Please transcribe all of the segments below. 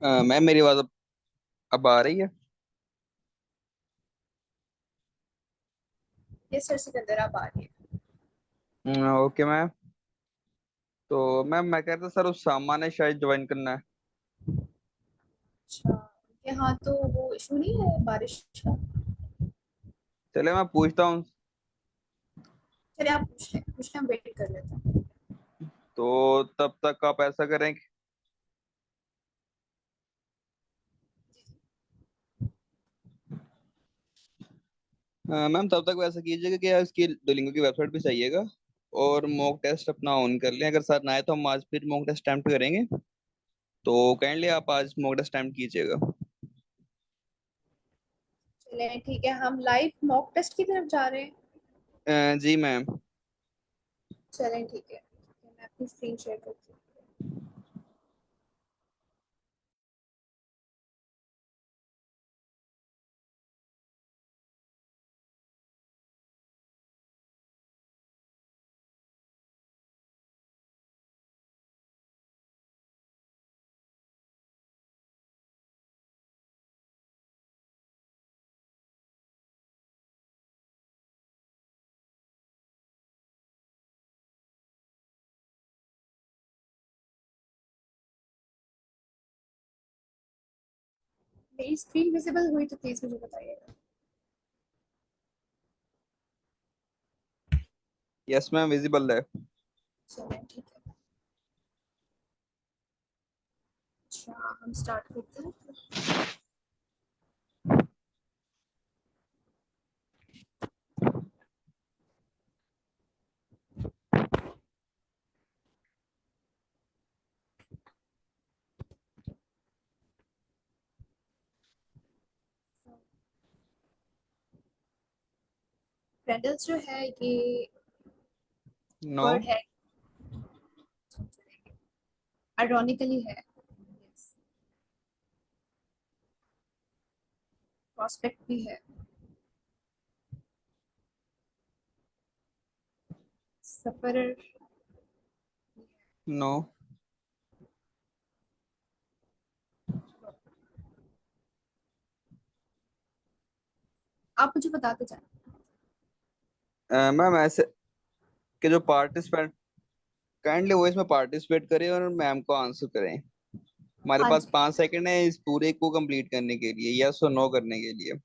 Ma'am मेरी आवाज अब आ रही है? यस सर, सिकंदर आप आ रही है। Okay ma'am. तो मैम मैं कहता सर उस सामान है शायद ज्वाइन करना है। अच्छा, यहाँ तो वो इशू नहीं है बारिश का। चले मैं पूछता हूँ। चलिए आप पूछ लें, हम वेट कर लेते हैं। तो तब तक आप ऐसा करें कि मैम तब तक वैसा कीजिएगा कि इसकी डुओलिंगो की वेबसाइट पे जाइएगा और मॉक टेस्ट अपना ऑन कर लें। अगर सर ना आए तो हम आज फिर मॉक टेस्ट अटेम्प्ट करेंगे। तो काइंडली आप आज मॉक टेस्ट अटेम्प्ट कीजिएगा। चलें ठीक है, हम लाइव मॉक टेस्ट की तरफ जा रहे हैं। जी मैम। चलें ठीक है, मैं अपनी स्क्रीन शेयर करती हूँ। मेरी स्क्रीन विजिबल हुई तो प्लीज मुझे बताइएगा। यस मैम विजिबल है। चलें ठीक है। अच्छा, हम स्टार्ट करते हैं। क्रेडल्स जो है ये नो। वर्ड है, आयरॉनिकली है। प्रोस्पेक्ट भी है। सफर। नो। आप मुझे बताते जाएं। मैम ऐसे कि जो पार्टिसिपेंट काइंडली वो इसमें पार्टिसिपेट करें और मैम को आंसर करें। हमारे हाँ पास जी। 5 सेकंड है इस पूरे को कंप्लीट करने के लिए, यस और नो करने के लिए।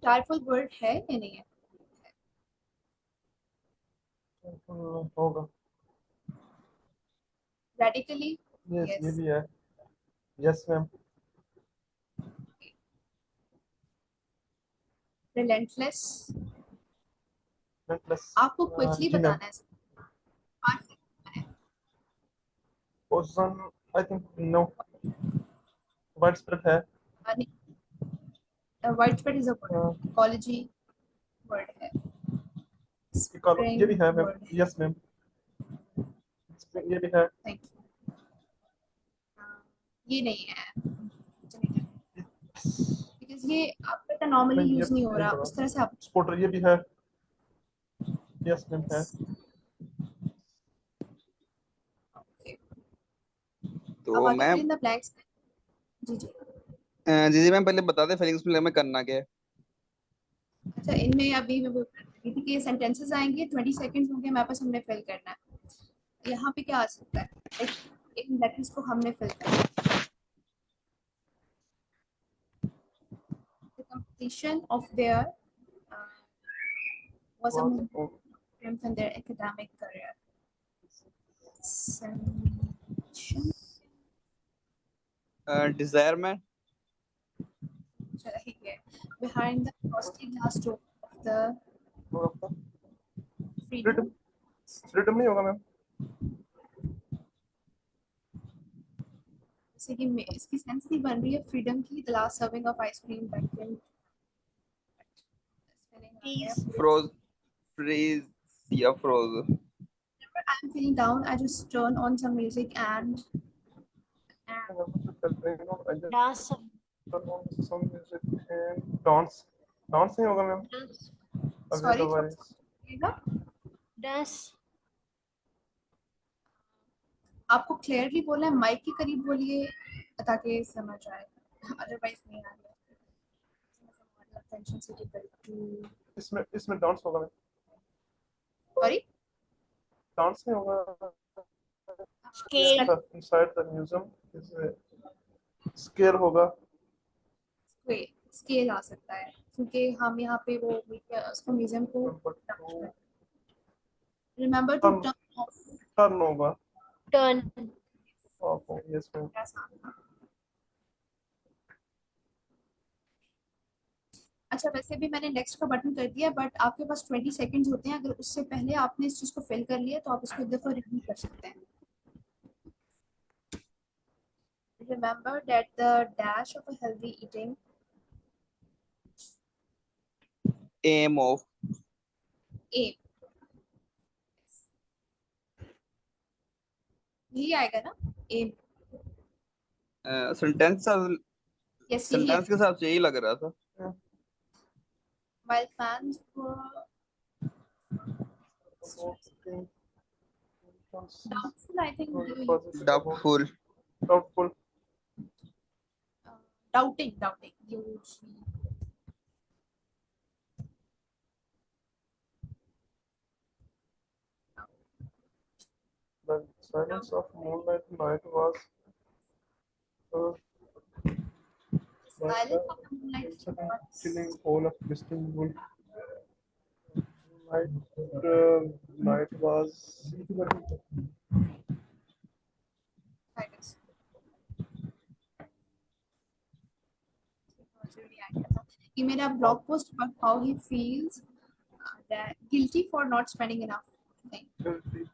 टाइपफुल वर्ड है या नहीं है? होगा। रेडिकली। यस ये यस। भी है। Yes ma'am. रिलेंटलेस। प्लस। आपको क्विकली जी मैम। बताना है। 5 सेकंड है। Position I think no. Wide spread है। Wide spread is a word. Uh, ecology word है। ये स्प्रिंग भी है मैम। वर्ड है। Yes ma'am. ये भी है। Thank you. ये नहीं है, बिकॉज ये आपका का नॉर्मली नहीं ये यूज नहीं हो नहीं रहा होगा। उस तरह से आप। स्पोर्टर ये भी है। यस मैम है। Yes. Okay. अब तो आगे fill ma'am in the blanks. जी जी। जी जी मैम पहले बता दें फिलिंग्स में करना क्या है। अच्छा, इनमें अभी मैं वो कर रही थी कि सेंटेंसेस आएंगे, 20 सेकंड्स होंगे हमारे पास, हमने फिल करना है। यहाँ पे क्या आ सकता है? लाइक इन लेटर्स को हमने फिल करना है। The completion of their was a moment in their academic career. Ascension. Desire में चाहिए behind the frosty glass door of the freedom. Freedom. Freedom नहीं होगा मैम। जैसे कि इसकी सेंस नहीं बन रही है फ्रीडम की। The last serving of ice cream back in froze freeze या froze. whenever I'm feeling down, I just turn on some music and Last some music and dance. Dance नहीं होगा मैम। अभी sorry, अदरवाइज थोड़ा dash आपको clearly बोलना है, mic के करीब बोलिए ताकि समझ आए, अदरवाइज नहीं आ रहा। इसमें डांस होगा, सॉरी, डांस नहीं होगा। scale Inside the museum is a scale होगा। स्केल आ सकता है क्योंकि हम यहाँ पे वो उसको म्यूजियम को remember to Turn turn off. turn होगा। turn okay, yes ma'am. अच्छा, वैसे भी मैंने नेक्स्ट का बटन कर दिया, बट आपके पास 20 सेकंड्स होते हैं। अगर उससे पहले आपने इस चीज को फिल कर लिया तो आप इसको एक दफा रिव्यू कर सकते हैं। Remember that the dash of a healthy eating aim of aim, यही आएगा ना aim? सेंटेंस यस, यही सेंटेंस के हिसाब से यही लग रहा था। while fans were doubtful, I think doubtful Doubtful. doubting you The silence of moonlight night was silence of the moonlight chilling all of Istanbul. Night was silence. कि मेरा blog post about how he feels that guilty for not spending enough thing. guilty.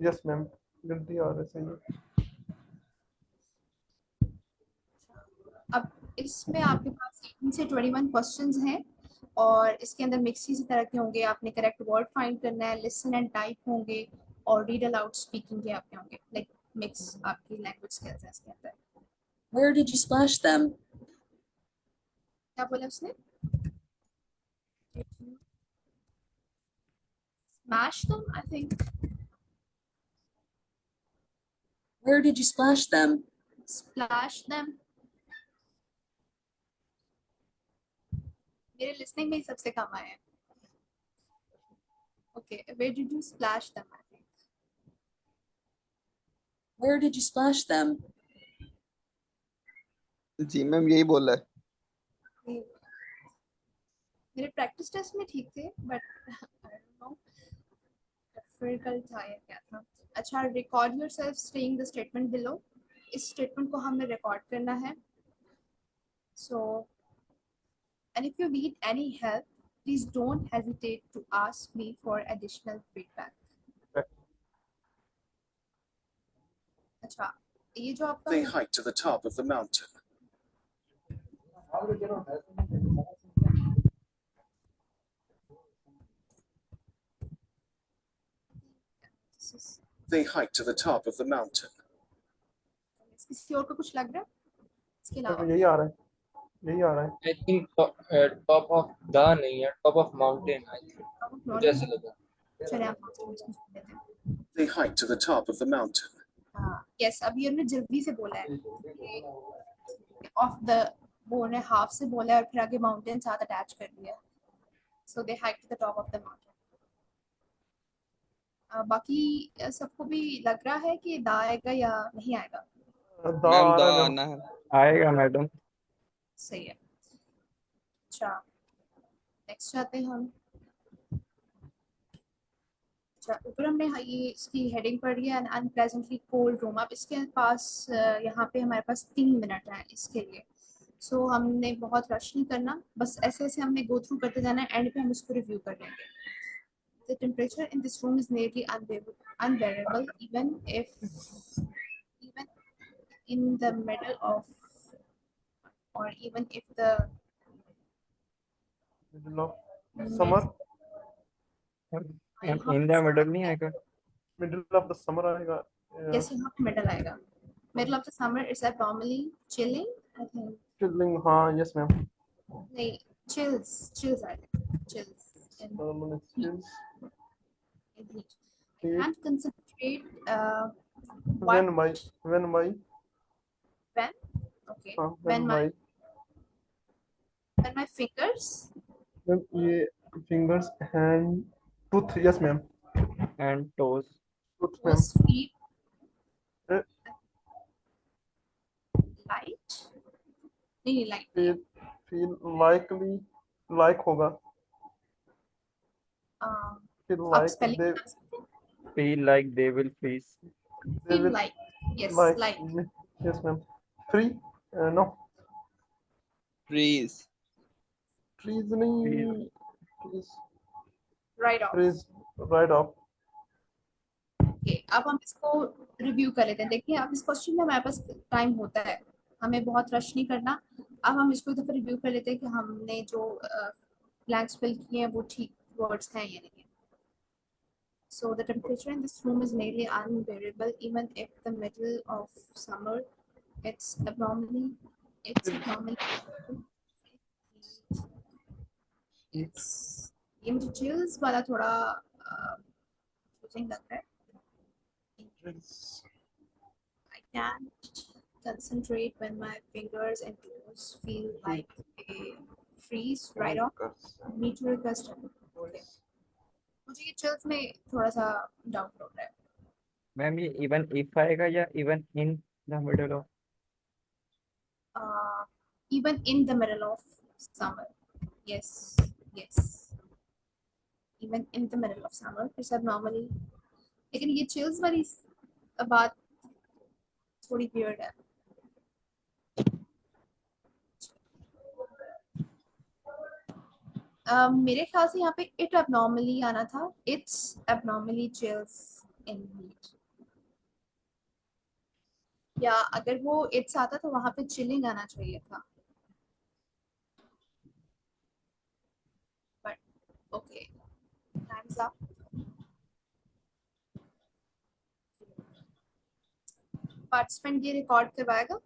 Yes, ma'am. Guilty आ रहे सही है। अब इसमें आपके पास 18 से 21 questions हैं और इसके अंदर मिक्स इसी तरह के होंगे। आपने करेक्ट वर्ड फाइंड करना है, लिसन एंड टाइप होंगे और रीड अलाउड स्पीकिंग के आपके होंगे। लाइक मिक्स आपकी लैंग्वेज स्किल्स है इसके अंदर। Where did you splash them? क्या बोला उसने? Smash them, I think. Where did you splash them? Splash them. मेरे लिसनिंग में ही सबसे कम आए हैं। Okay, where did you splash them? I think. Where did you splash them? जी मैम यही बोला है। मेरे प्रैक्टिस टेस्ट में ठीक थे but I don't know difficult था या क्या था। अच्छा, record yourself saying the statement below. इस स्टेटमेंट को हमने रिकॉर्ड करना है। So and if you need any help please don't hesitate to ask me for additional feedback. अच्छा, ये जो आपका They hiked to the top of the mountain. They hiked to the top of the mountain. किसी और को कुछ लग रहा है इसके अलावा? यही आ रहा है, यही आ रहा है। I think top of the नहीं है, top of mountain I think. मुझे ऐसा लगा. चलिए आप लेते हैं। They hiked to the top of the mountain. Yes, अभी हमने जल्दी से बोला है ऑफ द, वो ने हाफ से बोला है और फिर आगे माउंटेन साथ अटैच कर दिया। So they hike to the top of the mountain. बाकी सबको भी लग रहा है कि दा आएगा या नहीं आएगा? मैम दा आना है। आएगा मैडम। सही है। अच्छा, नेक्स्ट आते हैं हम। अच्छा, ऊपर हमने ये इसकी हेडिंग पढ़ी है, अनप्लेजेंटली कोल्ड रूम। अब इसके पास यहाँ पे हमारे पास 3 मिनट हैं इसके लिए। सो हमने बहुत रश नहीं करना, बस ऐसे ऐसे हमने गो थ्रू करते जाना है, एंड पे हम इसको रिव्यू कर लेंगे। The temperature in this room is nearly unbearable, even in the middle of, or even if the middle of summer. in the middle नहीं आएगा? Middle of the summer आएगा। yes, यहाँ पे middle आएगा। Middle of the summer is abnormally chilling I think Chilling, हाँ, yes ma'am. नहीं, chills I think. Chills in Chills. heat. I Heat. can't concentrate. When my When? Okay. when my When my fingers ये fingers hand tooth, yes ma'am. And toes. Tooth ma'am. was feel Eh, light. नहीं light. feel likely like होगा. Feel आप like spelling they बता सकते हैं? Feel like they will freeze. Feel will like. Yes, like. yes ma'am. Free no Freeze. trees नहीं trees Right off. trees right off. Okay, अब हम इसको review कर लेते हैं. देखिए अब इस क्वेश्चन में हमारे पास टाइम होता है, हमें बहुत रश नहीं करना. अब हम इसको एक दफा रिव्यू कर लेते हैं कि हमने जो ब्लैंक्स फिल किए हैं वो ठीक वर्ड्स हैं या नहीं. So the temperature in this room is nearly unbearable even if the middle of summer. It's abnormally. ये मुझे chills वाला थोड़ा confusing लग रहा है. I can't concentrate when my fingers and toes feel like they freeze right off. Need to request it. Okay. मुझे ये chills में थोड़ा सा doubt हो रहा है. मैम ये even if आएगा या even in the middle of? Even in the middle of summer. Yes. Even in the middle of summer. It's abnormally. लेकिन ये chills वाली बात थोड़ी weird है. मेरे ख्याल से यहाँ पे it abnormally आना था. It's abnormally chills in heat. या अगर वो it's आता तो वहाँ पे chilling आना चाहिए था. But okay, time's up. Participant ये record करवाएगा?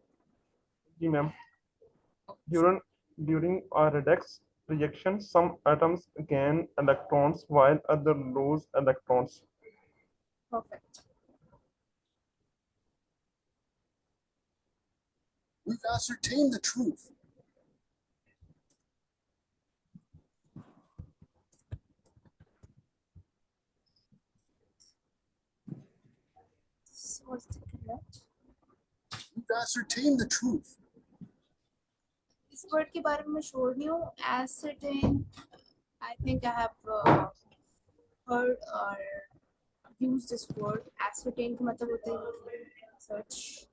जी ma'am. During a redox reaction, some atoms gain electrons while others lose electrons. Perfect. We've ascertained the truth. So what's the correct? We've ascertained the truth. इस word के बारे में मैं sure नहीं हूँ. Ascertain. I think I have heard or used this word. Ascertain का मतलब होता है search.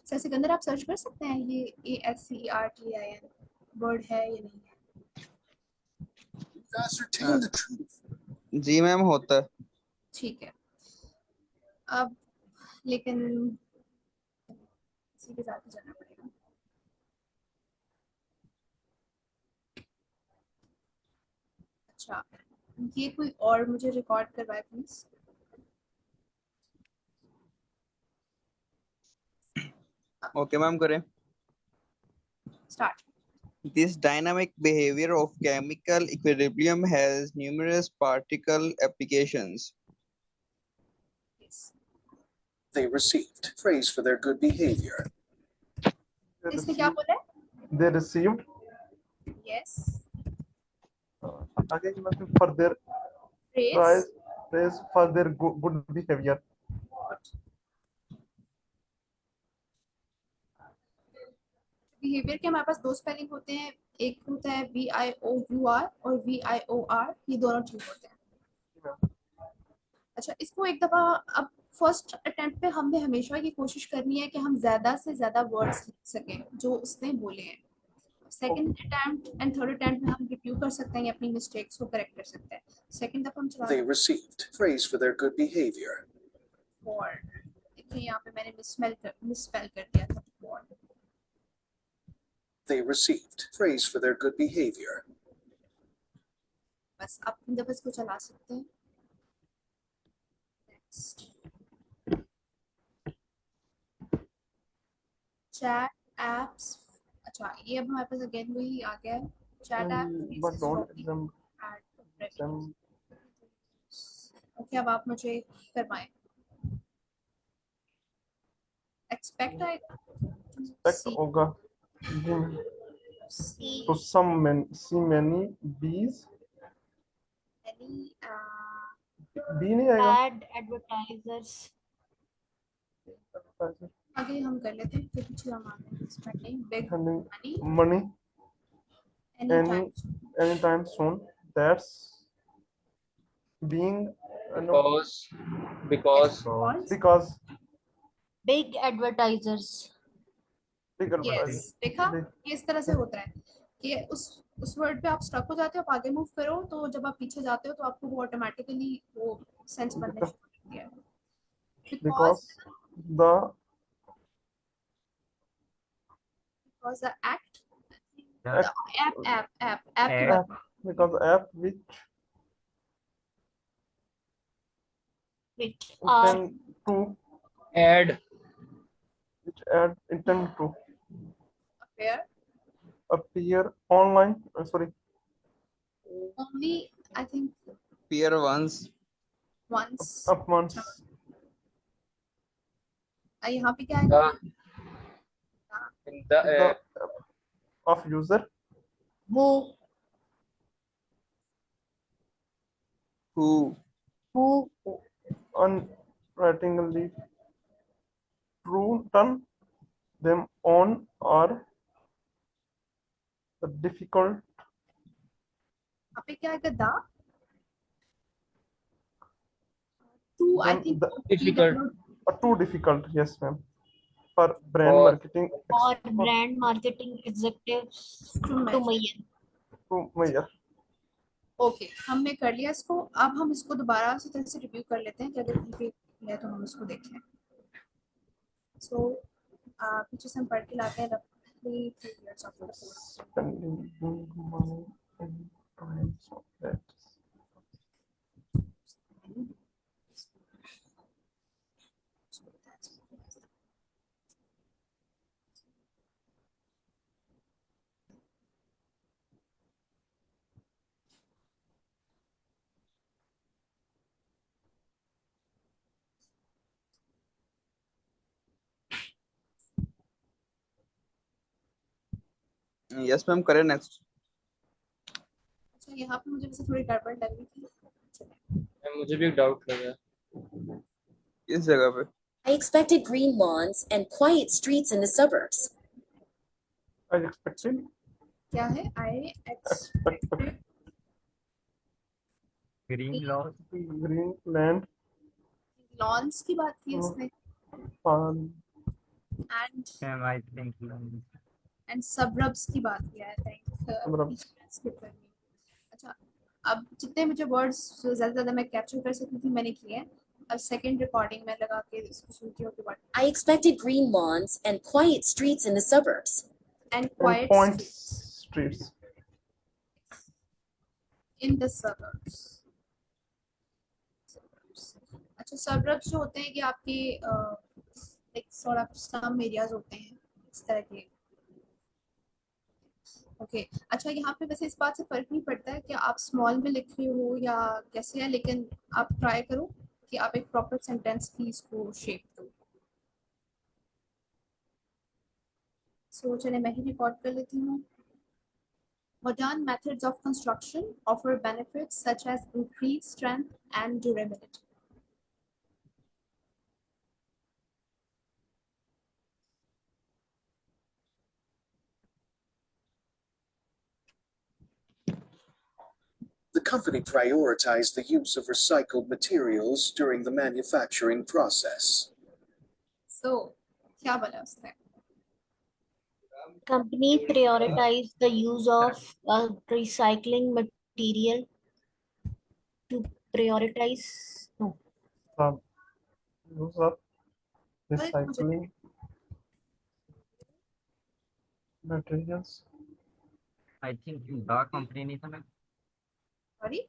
सर सिकंदर आप सर्च कर सकते हैं ये ASCERTIN वर्ड है या नहीं है. We've ascertained the truth. जी मैम होता है. ठीक है. अब लेकिन इसी के साथ ही जाना पड़ेगा. अच्छा ये कोई और मुझे रिकॉर्ड करवाए प्लीज. ओके मैम करें. Start. This dynamic behavior of chemical equilibrium has numerous particle applications. They received praise for their good behavior. इसने क्या बोला है? They received Yes. आगे की मतलब for their praise for their good behavior. Behaviour के हमारे पास दो स्पेलिंग होते हैं. एक होता है VIOUR और VIOR. ये दोनों ठीक होते हैं. अच्छा इसको एक दफा अब फर्स्ट अटेम्प्ट पे हमने हमेशा ये कोशिश करनी है कि हम ज्यादा से ज्यादा वर्ड्स लिख सकें जो उसने बोले हैं. Second attempt and third attempt में हम रिव्यू कर सकते हैं, अपनी मिस्टेक्स को करेक्ट कर सकते हैं. सेकंड दफा हम चला. They received praise for their good behavior. For देखिए यहाँ पे मैंने मिसस्पेल कर दिया था. For They received praise for their good behavior. बस आप इन दफा इसको चला सकते हैं. Next. Chat apps. अच्छा, ये अब हमारे पास अगेन वही आ गया है, chat apps, but don't them add them okay, अब आप मुझे करवाएं. Expect I expect see होगा see to see many bees. any bee नहीं आएगा Ad advertisers. आगे हम कर लेते हैं, फिर पीछे हम आते हैं. Spending big Spending money money anytime. anytime soon. That's being no, because because Big advertisers. bigger Yes, देखा, big, ये इस तरह से होता है कि उस वर्ड पे आप स्टक हो जाते हो, आप आगे मूव करो तो जब आप पीछे जाते हो तो आपको वो ऑटोमेटिकली वो सेंस बनने शुरू करती है. because because the act the the app की app बात. because app which Which are intend to add which add intend to Where appear online sorry only I think Peer once. once. up once यहाँ पे क्या आएगा? in the the app of user who Who unwittingly turn them on or the difficult यहाँ पे क्या आएगा? The two I then think difficult too difficult yes ma'am for brand or marketing or brand marketing executives to measure. to measure okay, हमने कर लिया इसको. अब हम इसको दोबारा से तरह से रिव्यू कर लेते हैं कि अगर कहीं पे है तो हम उसको देखें. सो पीछे से हम पढ़ के लाते हैं roughly 3 years of the course. spending money in time so that Yes, ma'am. Correct. Next. अच्छा, यहाँ पे मुझे वैसे थोड़ी गड़बड़ लग रही थी. मुझे भी एक डाउट लगा इस जगह पे. I expected green lawns and quiet streets in the suburbs. I expected क्या है? I expected green law green land lawns की बात की इसने farm and ma'am I think suburbs की बात की है. I Suburbs. think अच्छा, अब जितने मुझे वर्ड्स ज्यादा मैं कैप्चर कर सकती थी मैंने किए हैं. अब सेकंड रिकॉर्डिंग में लगा के इसको सुनती हूँ कि what I expected green lawns and quiet streets in the suburbs. and and quiet point streets streets in the suburbs. अच्छा, suburbs जो होते हैं कि आपके like sort of slum areas होते हैं इस तरह के. ओके अच्छा, यहाँ पे वैसे इस बात से फर्क नहीं पड़ता है कि आप स्मॉल में लिख रहे हो या कैसे है, लेकिन आप ट्राई करो कि आप एक प्रॉपर सेंटेंस की इसको शेप दो. सो चलिए मैं ही रिकॉर्ड कर लेती हूँ. Modern methods of construction offer benefits such as increased strength and durability. The company prioritized the use of recycled materials during the manufacturing process. So क्या बोला उसने? Company prioritize the use of recycling material to prioritize. No. use of recycling materials I think the company नहीं था ma'am Sorry?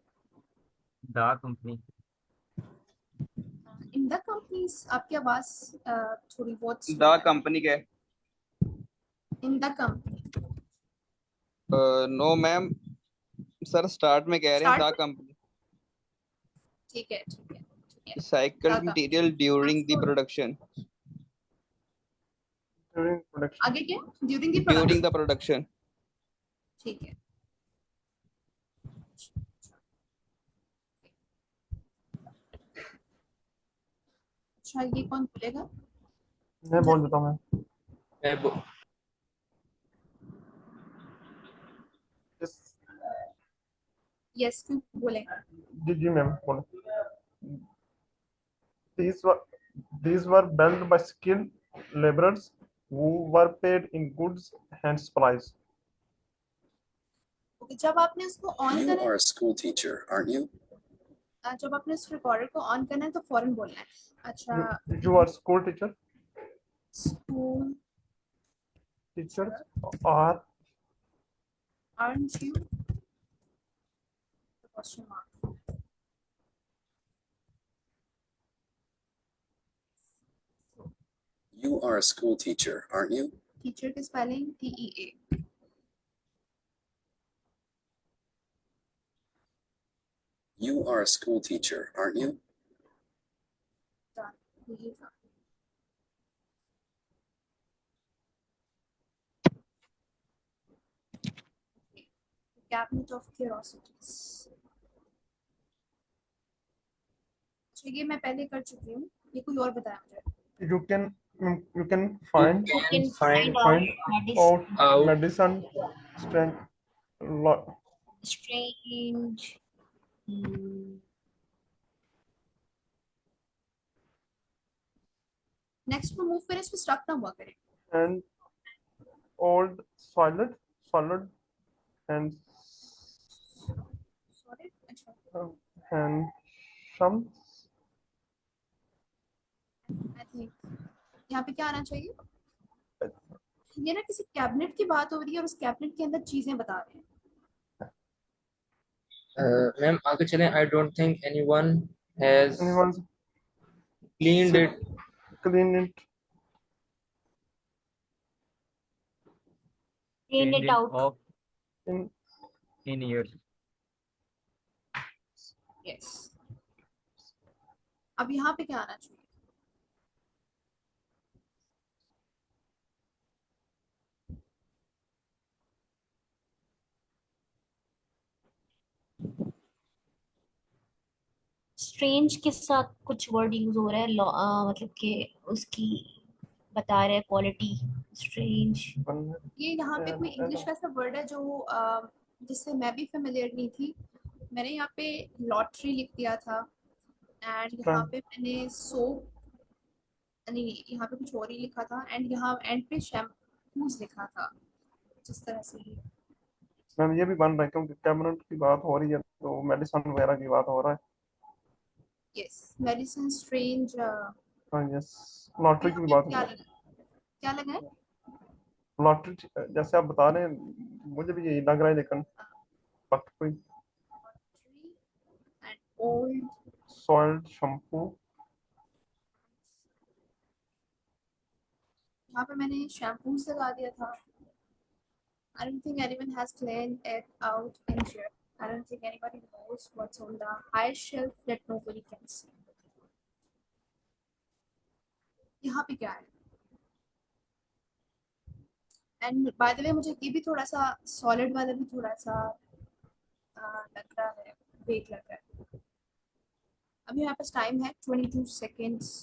the company In the companies आपकी आवाज थोड़ी बहुत the company के. In the company. No ma'am, sir start में कह रहे हैं द Start? कंपनी ठीक है, ठीक है, ठीक है. Cycle The material during the production during production. आगे क्या? During the during production. The production ठीक है. अच्छा, ये कौन बोलेगा? मैं बोल देता हूँ मैं. मैं बो- Yes, यस, क्यों बोलेगा? जी मैम बोलो. These were built by skilled laborers who were paid in goods and supplies. Okay, जब आपने उसको ऑन You करना are a school teacher, aren't you? है, जब आपने उस रिकॉर्डर को ऑन करना है तो फौरन बोलना है. अच्छा, You are school teacher. School Teachers are aren't you? Question mark. You are a school teacher, aren't you? Teacher की spelling TEA. You are a school teacher, aren't you? Done. ये था. Cabinet of Curiosities. अच्छा, ये मैं पहले कर चुकी हूँ. ये कोई और बताया मुझे. you can find You can find find out medicine out out medicine strength strange. Next पे मूव करें, इस पे स्टक ना हुआ करें. and old solid and sorry. अच्छा, and some आई थिंक यहाँ पे क्या आना चाहिए? ये ना किसी कैबिनेट की बात हो रही है और उस कैबिनेट के अंदर चीजें बता रहे हैं. मैम आगे चलें. I don't think anyone has anyone's cleaned it. clean it clean it out. off in in years. Yes. अब यहाँ पे क्या आना चाहिए? Strange के साथ कुछ वर्ड यूज हो रहा है. मतलब कि उसकी बता रहे हैं क्वालिटी. Strange. ये यहाँ पे कोई इंग्लिश का ऐसा वर्ड है जो जिससे मैं भी फेमिलियर नहीं थी. मैंने यहाँ पे लॉटरी लिख दिया था एंड यहाँ पे मैंने सोप, नहीं यहाँ पे कुछ और ही लिखा था एंड यहाँ एंड पे शैम्पूज लिखा था. जिस तरह से ये मैम ये भी बन रहा है क्योंकि कैबिनेट की बात हो रही है तो मेडिसिन वगैरह की बात हो रहा है. Yes, medicine strange. हाँ यस लॉटरी की भी बात हो क्या रही क्या लगा है? है. लॉटरी जैसे आप बता रहे हैं मुझे भी यही लग रहा है लेकिन बट कोई एंड ओल्ड. सॉल्ट शैम्पू यहाँ पे मैंने शैम्पू लगा दिया था. I don't think anyone has cleaned it out in here. I don't think anybody knows what's on the high shelf that nobody can see. यहाँ पे क्या है? And by the way, मुझे ये भी थोड़ा सा solid वाला भी थोड़ा सा लग रहा है, वेट लग रहा है. अभी यहाँ पास टाइम है 22 seconds.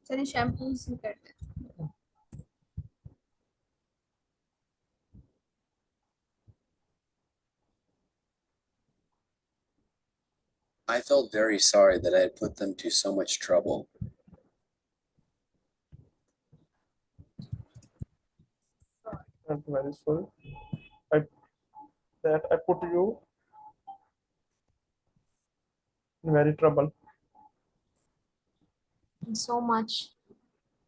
चलिए शैम्पूज ही करते हैं. I felt very sorry that I had put them to so much trouble. I'm very sorry that I put you in very trouble. So much.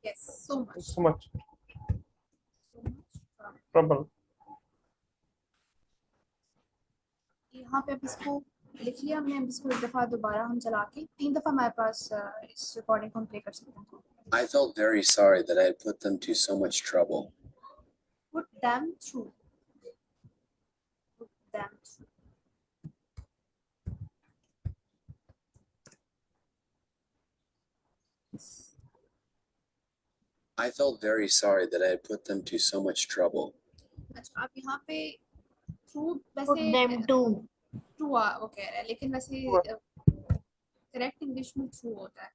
Yes, so much. So much So much. trouble. यहाँ पे अब इसको लिख लिया हमने, अब इसको एक दफ़ा दोबारा हम चला के 3 दफ़ा हमारे पास इस रिकॉर्डिंग को हम प्ले कर सकते हैं. I felt very sorry that I had put them to so much trouble. Put them through. Put them through. I felt very sorry that I had put them to so much trouble. अच्छा, आप यहाँ पे through Put वैसे them to. true वो कह रहा है, लेकिन वैसे करेक्ट इंग्लिश में थ्रू होता है,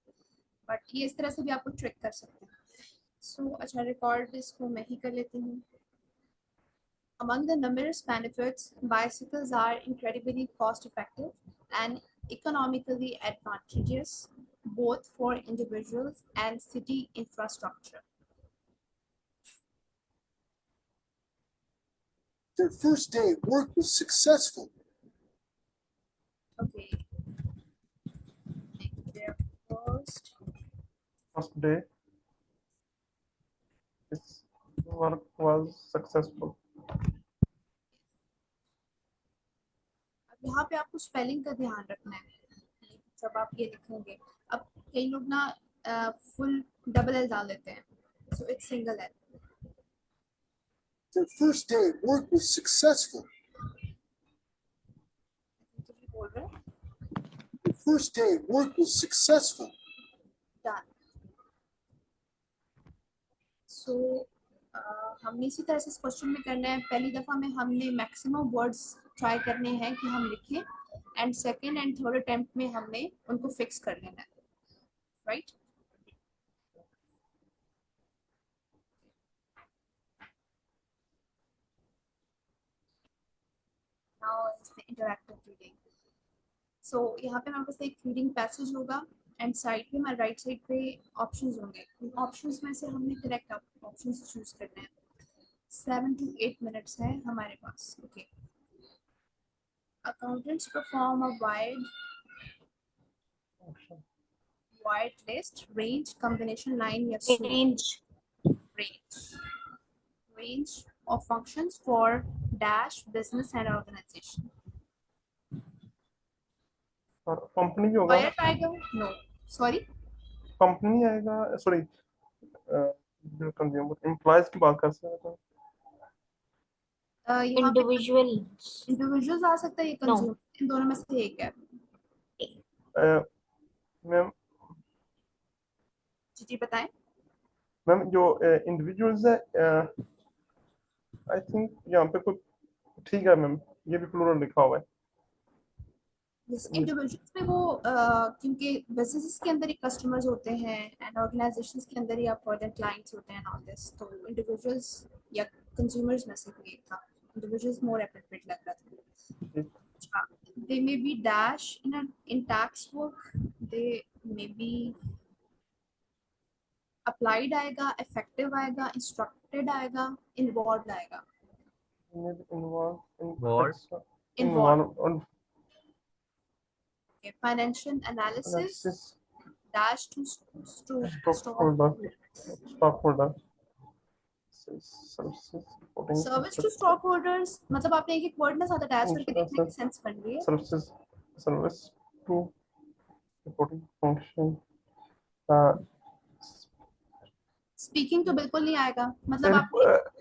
बट ये इस तरह से भी आपको ट्रिक कर सकते हैं. सो अच्छा, रिकॉर्ड इसको मैं ही कर लेती हूँ. Among the numerous benefits, bicycles are incredibly cost effective and economically advantageous, both for individuals and city infrastructure. Their first day at work was successful. Okay. Their First day, its work was successful. अब यहाँ पे आपको spelling का ध्यान रखना है जब आप ये लिखेंगे. अब कई लोग ना फुल डबल एल डाल देते हैं, so it's single L. Their first day at work was successful. बोल रहे हैं. Their first day at work was successful. Done. So हमने इसी तरह से इस क्वेश्चन में करना है. पहली दफा में हमने मैक्सिमम वर्ड्स ट्राई करने हैं कि हम लिखें, and second and third attempt में हमने उनको फिक्स कर लेना है, right? Now is the interactive reading. So यहाँ पे हमारे पास एक रीडिंग पैसेज होगा एंड साइड पे हमारे राइट साइड पे ऑप्शंस होंगे. उन ऑप्शंस में से हमने करेक्ट ऑप्शंस चूज करने हैं. 7 to 8 minutes है हमारे पास. Okay. Accountants perform a wide list, range, combination, line या Range. range of functions for dash business and organization. और कंपनी भी होगा. Where आएगा? No, sorry. कंपनी आएगा, सॉरी, कंज्यूमर एम्प्लॉयज की बात कर सकते हैं. यहाँ पे Individuals. individuals आ सकता है, ये No. consumer, इन दोनों में से एक है. मैम जी बताएं. मैम जो इंडिविजुअल्स है, आई थिंक यहाँ पे कुछ ठीक है मैम, ये भी प्लूरल लिखा हुआ है. इंडिविजुअल्स में वो क्योंकि बिजनेसेस के अंदर ही कस्टमर्स होते हैं एंड ऑर्गेनाइजेशंस के अंदर ही आप फॉर क्लाइंट्स होते हैं ऑल दिस, तो इंडिविजुअल्स या कंज्यूमर्स में से कोई एक था. इंडिविजुअल्स मोर एप्रोप्रिएट लग रहा था. अच्छा, they may be dash in tax work, they may be applied आएगा, इफेक्टिव आएगा, इंस्ट्रक्टेड आएगा, इन्वॉल्वड आएगा. Involve. Financial analysis dash to stockholder. service to stockholders. मतलब आपने एक वर्ड ना साथ अटैच करके देखने की सेंस बन रही है. Service to reporting function. Speaking तो बिल्कुल नहीं आएगा. मतलब आप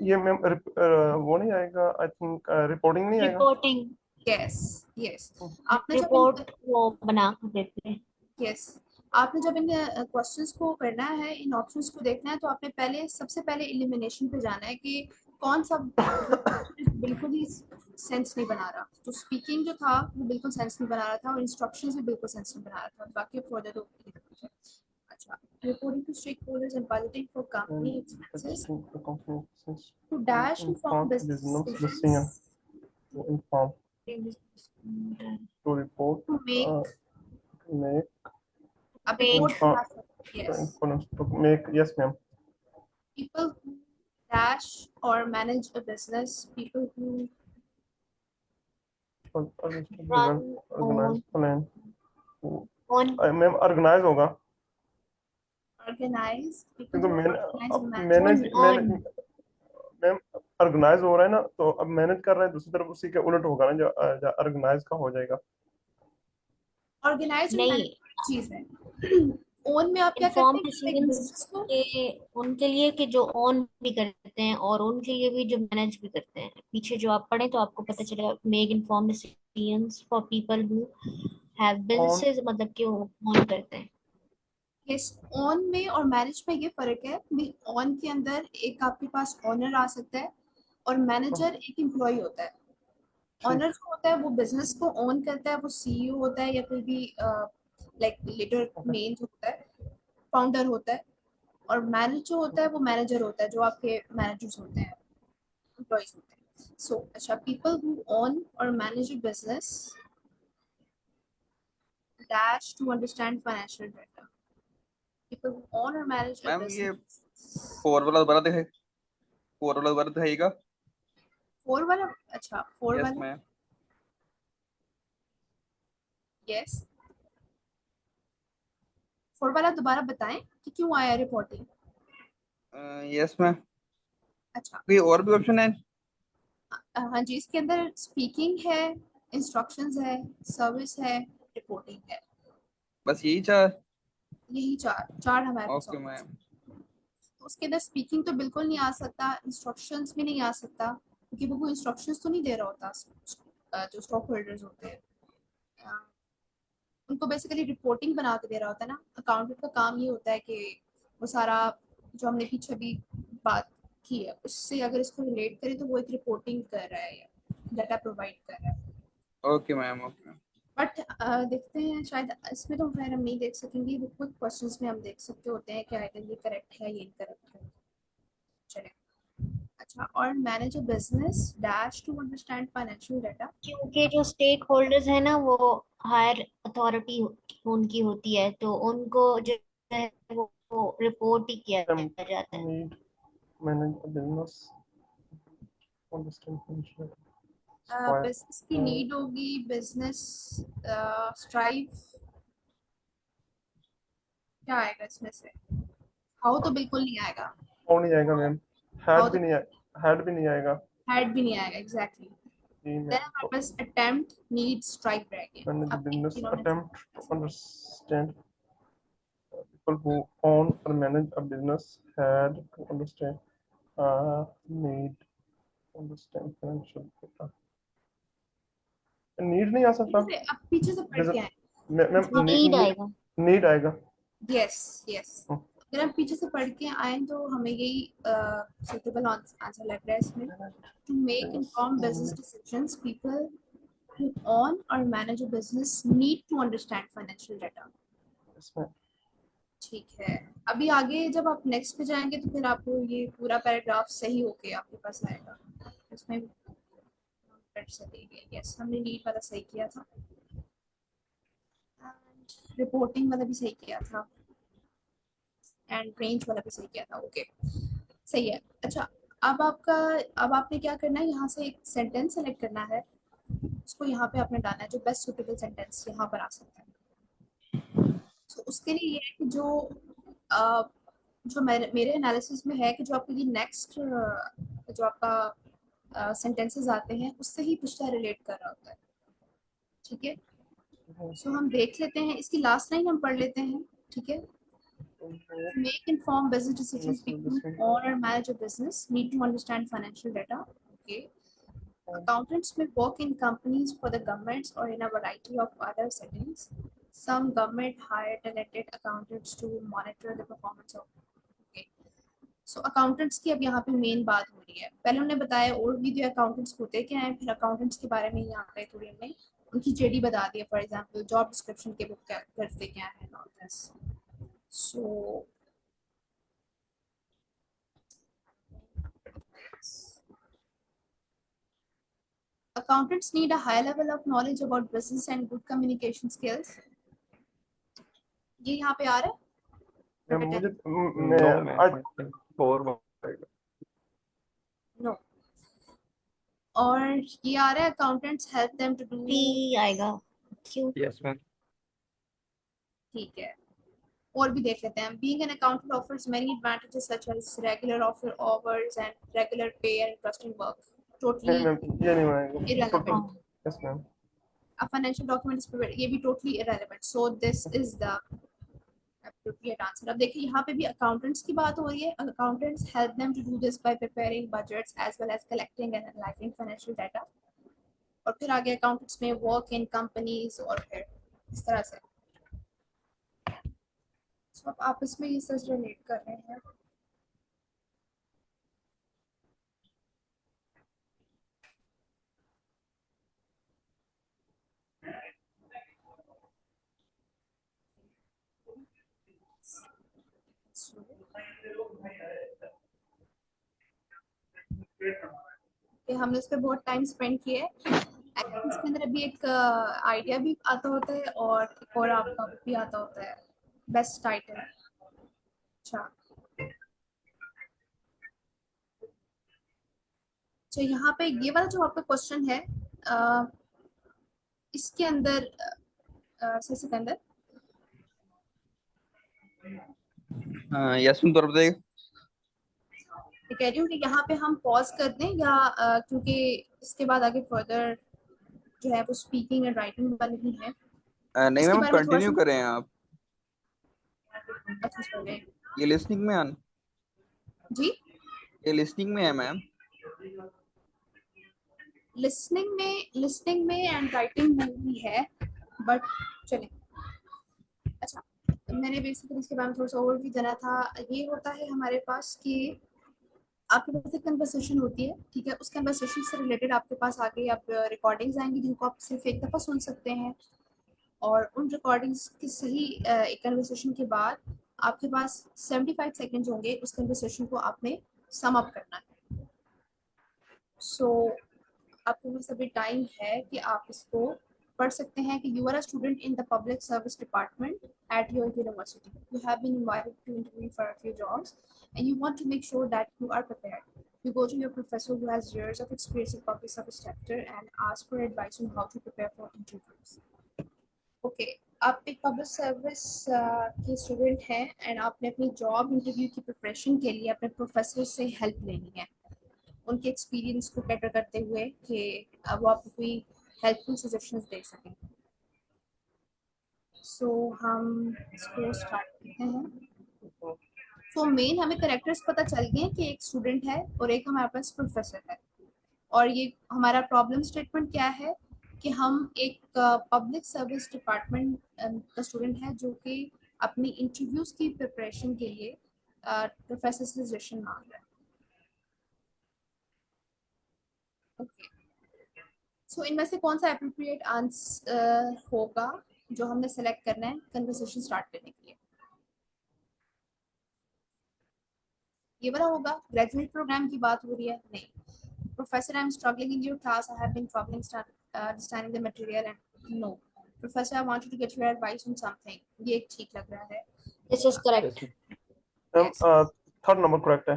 ये मैम वो नहीं आएगा, आई थिंक रिपोर्टिंग नहीं आएगा. Reporting. यस आपने जब Report वो बना कर देते हैं. यस आपने जब इन क्वेश्चंस को करना है, इन ऑप्शंस को देखना है, तो आपने पहले सबसे पहले एलिमिनेशन पे जाना है कि कौन सा बिल्कुल ही सेंस नहीं बना रहा. तो स्पीकिंग जो था वो बिल्कुल सेंस नहीं बना रहा था और इंस्ट्रक्शंस भी बिल्कुल सेंस नहीं बना रहा था. बाकी फर्दर तो अच्छा. Reporting to stakeholders and budgeting for company expenses to dash inform business inform to report to make a Make. report. Yes. to make, yes ma'am. People who dash or manage a business, people who Run organize plan. on ma'am organise होगा organize, people क्योंकि who मैंने organize and manage manage. on. Ma'am organise हो रहा है ना, तो अब manage कर रहे हैं दूसरी तरफ उसी के उलट होगा ना, जो ऑर्गेनाइज का हो जाएगा। ऑर्गेनाइज और नहीं, मैनेज चीज है। ओन में आप क्या करते इन्फॉर्म हैं कि एक डिसीजंस बिजनेस को, के उनके लिए कि जो ऑन भी करते हैं और उनके लिए भी जो मैनेज भी करते हैं। पीछे जो आप पढ़े तो आपको पता चलेगा, make inform decisions for people who have on businesses, मतलब कि वो ऑन करते हैं। यस, ऑन में और मैनेज में ये फर्क है भी। ऑन के अंदर एक आपके पास ओनर आ सकता है और मैनेजर एक एम्प्लॉय होता है। ठीक। ऑनर जो होता है वो बिजनेस को ओन करता है, वो सीईओ होता है या कोई भी लाइक लीडर मेन जो होता है, फाउंडर होता है। और मैनेज जो होता है वो मैनेजर होता है, जो आपके मैनेजर्स होते हैं, एम्प्लॉयज होते हैं। सो अच्छा, पीपल हु ओन और manage a business dash to understand financial data. People who own or manage a ma'am ये business. फोर वाला दोबारा दिखाई, फोर वाला दोबारा दिखाइएगा। फोर वाला, अच्छा फोर यस वाला, मैम। यस, फोर वाला दोबारा बताएं कि क्यों आया रिपोर्टिंग। यस मैम, अच्छा, कोई और भी ऑप्शन है? हाँ जी, इसके अंदर स्पीकिंग है, इंस्ट्रक्शंस है, सर्विस है, रिपोर्टिंग है। बस यही चार? यही चार चार हमारे पास ओके options मैम। हैं। तो उसके अंदर स्पीकिंग तो बिल्कुल नहीं आ सकता, इंस्ट्रक्शंस भी नहीं आ सकता, क्योंकि वो कोई इंस्ट्रक्शंस तो नहीं दे रहा होता। जो स्टॉक होल्डर्स होते हैं, अ, उनको बेसिकली रिपोर्टिंग बना के दे रहा होता है ना। अकाउंटेंट का काम ये होता है कि वो सारा जो हमने पीछे भी बात की है उससे अगर इसको रिलेट करें तो वो एक रिपोर्टिंग कर रहा है या डाटा प्रोवाइड कर रहा है। Okay ma'am, okay ma'am. But देखते हैं, शायद इसमें तो खैर हम नहीं देख सकेंगे, वो कुछ क्वेश्चंस में हम देख सकते होते हैं कि आइदर ये करेक्ट है, ये इनकरेक्ट है। चले, अच्छा, और manage a business dash to understand financial data. क्योंकि जो स्टेक होल्डर्स है ना, वो हायर अथॉरिटी उनकी होती है, तो उनको जो है वो रिपोर्ट ही किया जाता है। Need manage a business understand financial business की नीड होगी, बिजनेस स्ट्राइव, क्या आएगा इसमें से? हाउ तो बिल्कुल नहीं आएगा, कौन नहीं आएगा मैम? हाउ हेड भी तो नहीं हेड भी नहीं आएगा हेड भी नहीं आएगा, एग्जैक्टली। जी देन मैम। हमारे तो पास अटेम्प्ट, नीड, स्ट्राइक रहेंगे। मैनेज अब बिजनेस इन्होंने attempt to understand people who own or manage a business had to understand need understand financial data। Need नहीं आ सकता। अब पीछे से पढ़ के आए। मैम नीड आएगा। नीड आएगा। यस, यस, अगर हम पीछे से पढ़ के आए तो हमें यही सुटेबल आंसर लग रहा है इसमें। To make inform business decisions, people who own or manage a business need to understand financial data। इसमें ठीक है, अभी आगे जब आप नेक्स्ट पे जाएंगे तो फिर आपको ये पूरा पैराग्राफ सही होके आपके पास आएगा, इसमें कर सकेंगे। यस, हमने नीड वाला सही किया था, रिपोर्टिंग वाला भी सही किया था, एंड रेंज वाला भी सही किया था। ओके, सही है। अच्छा, अब आपने क्या करना है, यहाँ से एक सेंटेंस सेलेक्ट करना है, उसको यहाँ पे आपने डालना है जो बेस्ट सुटेबल सेंटेंस यहाँ पर आ सकता है। तो उसके लिए ये है कि जो मेरे एनालिसिस में है कि जो आपको ये नेक्स्ट जो आपका सेंटेंसेस आते हैं उससे ही पिछला रिलेट कर रहा होता है। ठीक है, सो हम देख लेते हैं, इसकी लास्ट लाइन हम पढ़ लेते हैं। ठीक है, make informed business decisions, people who own or manage a business need to understand financial data. Okay, accountants may work in companies for the governments or in a variety of other settings. Some government hire talented accountants to monitor the performance of। Okay, so accountants की अब यहाँ पे main बात हो रही है। पहले उन्होंने बताया और भी जो accountants होते क्या हैं, फिर accountants के बारे में यहाँ पे थोड़ी हमने उनकी जेडी बता दी है। फॉर एग्जाम्पल जॉब डिस्क्रिप्शन के बुक क्या करते क्या है, and all this. So accountants need a high level of knowledge about business and good communication skills। ये यहाँ पे आ रहा है मुझे नो मैम, फोर आएगा। नो, और ये आ रहा है accountants help them to do। T आएगा। क्यों? Yes ma'am. ठीक है, और भी देख लेते हैं. Being an accountant offers many advantages such as regular offer hours and regular pay and interesting work. नहीं Totally मैम ये नहीं बनाएंगे irrelevant. Yes ma'am A financial document is prepared. ये भी totally irrelevant. So this is the appropriate answer. अब देखिए यहाँ पे भी accountants की बात हो रही है. Accountants help them to do this by preparing budgets as well as collecting and analyzing financial data. और फिर आगे accountants में work in companies और फिर इस तरह से. So अब आपस में ये सच relate कर रहे हैं. कि हमने उस पर बहुत टाइम स्पेंड किया है. इसके अंदर अभी एक आइडिया भी आता होता है और एक और आपका भी आता होता है बेस्ट टाइटल. अच्छा तो यहाँ पे ये वाला जो आपका क्वेश्चन है इसके अंदर से अंदर यस तुम तरफ देख. मैं कह रही हूँ कि यहाँ पे हम पॉज कर दें या क्योंकि इसके बाद आगे फर्दर जो है वो स्पीकिंग एंड राइटिंग वाली है. नहीं इसके मैम बारे में थोड़ा कंटिन्यू सा करें आप. अच्छा चलिए ये लिसनिंग में आन. जी. ये लिसनिंग में है मैम. लिसनिंग में एंड राइटिंग में भी है बट चलिए. अच्छा मैंने बेसिकली इसके बारे में थोड़ा सा और भी जाना था. ये होता है हमारे पास कि आपके पास एक कन्वर्सेशन होती है. ठीक है. उस कन्वर्सेशन से रिलेटेड आपके पास आगे आप रिकॉर्डिंग्स आएंगी जिनको आप सिर्फ एक दफ़ा सुन सकते हैं और उन रिकॉर्डिंग्स की सही एक कन्वर्सेशन के बाद आपके पास 75 सेकेंड्स होंगे उस कन्वर्सेशन को आपने सम अप करना है. सो आपके पास अभी टाइम है कि आप इसको पढ़ सकते हैं कि you are a student in the public service department at your university. You have been invited to interview for a few jobs and you want to make sure that you are prepared. You go to your professor who has years of experience in public service sector and ask for advice on how to prepare for interviews. Okay, आप एक public service के student हैं and आपने अपनी job interview की preparation के लिए अपने प्रोफेसर से हेल्प लेनी है उनके एक्सपीरियंस को कैटर करते हुए कि वो आपको कोई हेल्पफुल सजेशंस दे सकें. सो हम इसको स्टार्ट करते हैं. तो मेन हमें करेक्टर्स पता चल गए कि एक स्टूडेंट है और एक हमारे पास प्रोफेसर है. और ये हमारा प्रॉब्लम स्टेटमेंट क्या है कि हम एक पब्लिक सर्विस डिपार्टमेंट का स्टूडेंट है जो कि अपनी इंटरव्यूज की प्रिपरेशन के लिए प्रोफेसर से सजेशन मांग रहा है. ओके सो इनमें से कौन सा एप्रोप्रिएट आंसर होगा जो हमने सेलेक्ट करना है कन्वर्सेशन स्टार्ट करने के लिए. ये वाला होगा. ग्रेजुएट प्रोग्राम की बात हो रही है. नहीं. Professor, I'm struggling in your class. I have been troubling understanding the material and no. Professor, I wanted to get your advice on something. ये ठीक लग रहा है. This is correct. Ma'am third number correct है.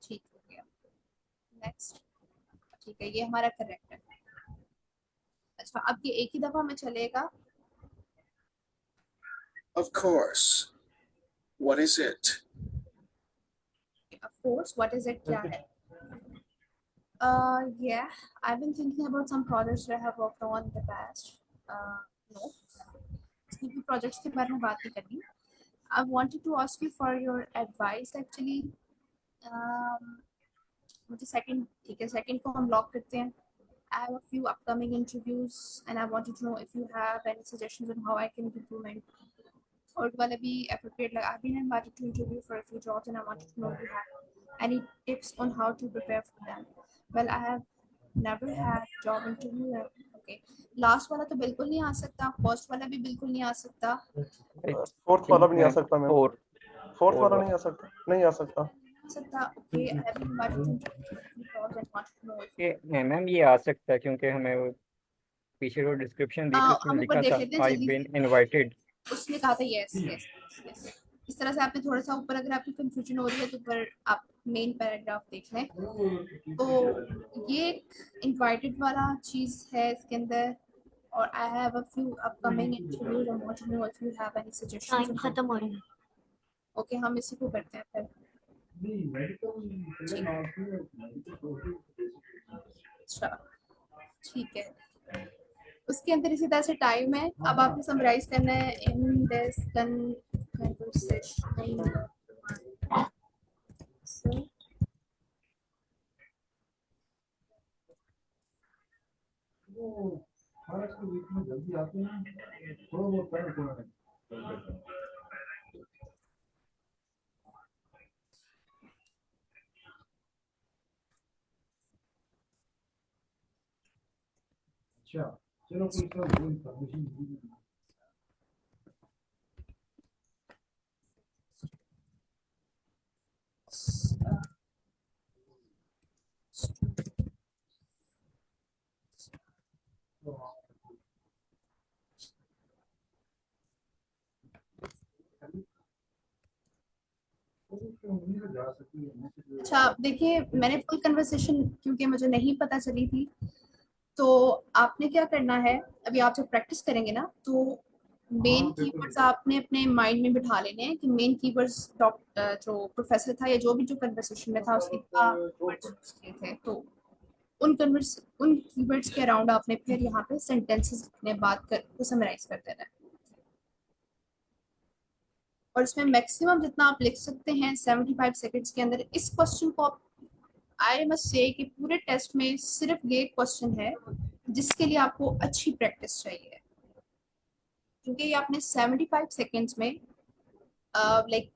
ठीक हो गया. Next. ठीक है ये हमारा करेक्ट है. अच्छा अब ये एक ही दफा में चलेगा. Of course. What is it? Of course. What is it? क्या है? Yeah, I've been thinking about some projects that I have worked on in the past. No, इसकी projects के बारे में बात नहीं करनी. I wanted to ask you for your advice actually. मुझे second ठीक है second को हम lock करते हैं. I have a few upcoming interviews and I wanted to know if you have any suggestions on how I can implement. और वाला भी appropriate like I've been invited to interview for a few jobs and I wanted to know if you have any tips on how to prepare for them. Well, I have never had job interview. Okay. Last वाला तो बिल्कुल नहीं आ सकता. First वाला भी बिल्कुल नहीं आ सकता. फोर्थ वाला भी नहीं आ सकता मैम. फोर्थ वाला Four. नहीं आ सकता. नहीं आ सकता. Okay, I have been invited to interview for a few jobs and wanted to know if ये मैम ये आ सकता है क्योंकि हमें वो पीछे वो डिस्क्रिप्शन दी थी उसमें हम ऊपर लिखा देख था लेते हैं आई जल्दी बीन इनवाइटेड. उसने कहा था यस यस यस. इस तरह से आपने थोड़ा सा ऊपर अगर आपकी कंफ्यूजन हो रही है तो ऊपर आप मेन पैराग्राफ देख लें. तो ये एक इनवाइटेड वाला चीज़ है इसके अंदर or I have a few upcoming interviews and want to know if you have any suggestions. Time खत्म हो रहा है. Okay, हम इसी को करते हैं फिर. अच्छा, ठीक है. उसके अंदर इसी तरह से टाइम है. अब आपने समराइज करना है इन दिस कन्वर्सेशन. अच्छा, देखिए मैंने फुल कन्वर्सेशन क्योंकि मुझे नहीं पता चली थी, तो आपने क्या करना है, अभी आप जब प्रैक्टिस करेंगे ना, तो मेन कीवर्ड्स आपने अपने माइंड में बिठा लेने हैं कि मेन कीवर्ड्स जो प्रोफेसर था या जो भी जो कन्वर्सेशन में था उसके क्या words use किए थे, तो उन कीवर्ड्स के अराउंड आपने फिर यहाँ पे सेंटेंसेस अपने बात कर को समराइज कर देना है. और इसमें मैक्सिमम जितना आप लिख सकते हैं 75 सेकंड्स के अंदर. इस क्वेश्चन को आप, आई मस्ट से कि पूरे टेस्ट में सिर्फ ये क्वेश्चन है जिसके लिए आपको अच्छी प्रैक्टिस चाहिए, क्योंकि ये आपने 75 सेकंड्स में लाइक